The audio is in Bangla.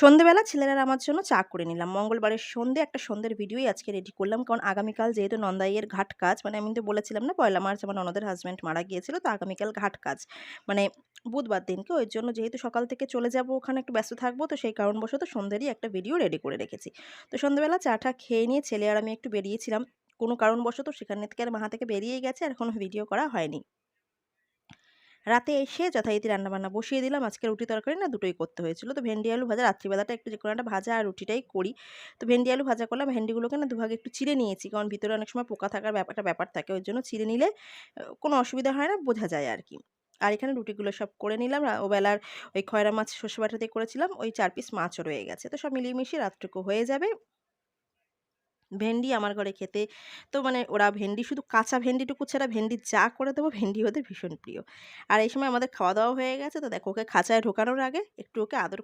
সন্ধ্যেবেলা ছেলেরা আর আমার জন্য চা করে নিলাম। মঙ্গলবারের সন্ধ্যে একটা সন্ধ্যের ভিডিওই আজকে রেডি করলাম। কারণ আগামীকাল যেহেতু নন্দাইয়ের ঘাট কাজ, মানে আমি তো বলেছিলাম না পয়লা মার্চ আমার ননদের হাসব্যান্ড মারা গিয়েছিল। তো আগামীকাল ঘাট কাজ। মানে বুধবার দিনকে ওই জন্য যেহেতু সকাল থেকে চলে যাব ওখানে একটু ব্যস্ত থাকবো। তো সেই কারণবশত সন্ধ্যেরই একটা ভিডিও রেডি করে রেখেছি। তো সন্ধ্যেবেলা চা-টা খেয়ে নিয়ে ছেলে আর আমি একটু বেরিয়েছিলাম। কোনো কারণবশত সেখান থেকে আর মাথা থেকে বেরিয়েই গেছে আর এখনো ভিডিও করা হয়নি। রাতে এসে যথারীতি রান্নাবান্না বসিয়ে দিলাম। আজকে রুটি তরকারি না দুটোই করতে হয়েছিল। তো ভেন্ডি আলু ভাজা রাত্রিবেলাটা একটু যেকোনো একটা ভাজা আর রুটিটাই করি। তো ভেন্ডি আলু ভাজা করলাম। ভেন্ডিগুলোকে না দুভাগে একটু চিড়ে নিয়েছি। কারণ ভিতরে অনেক সময় পোকা থাকার একটা ব্যাপার থাকে। ওই জন্য চিড়ে নিলে কোনো অসুবিধা হয় না, বোঝা যায় আরকি। আর এখানে রুটিগুলো সব করে নিলাম। ওবেলার ওই খয়রা মাছ সর্ষে বাটা দিয়ে করেছিলাম। ওই ৪ পিস মাছও রয়ে গেছে। তো সব মিলিয়ে মিশিয়ে রাতটুকু হয়ে যাবে। ভেন্ডি আমার ঘরে খেতে তো মানে ওরা ভেন্ডি শুধু কাঁচা ভেন্ডিটুকু ছাড়া ভেন্ডি যা করে দেবো ভেন্ডি ওদের ভীষণ প্রিয়। আর এই সময় আমাদের খাওয়া-দাওয়া হয়ে গেছে। তো দেখো ওকে খাঁচায় ঢোকানোর আগে একটু ওকে আদর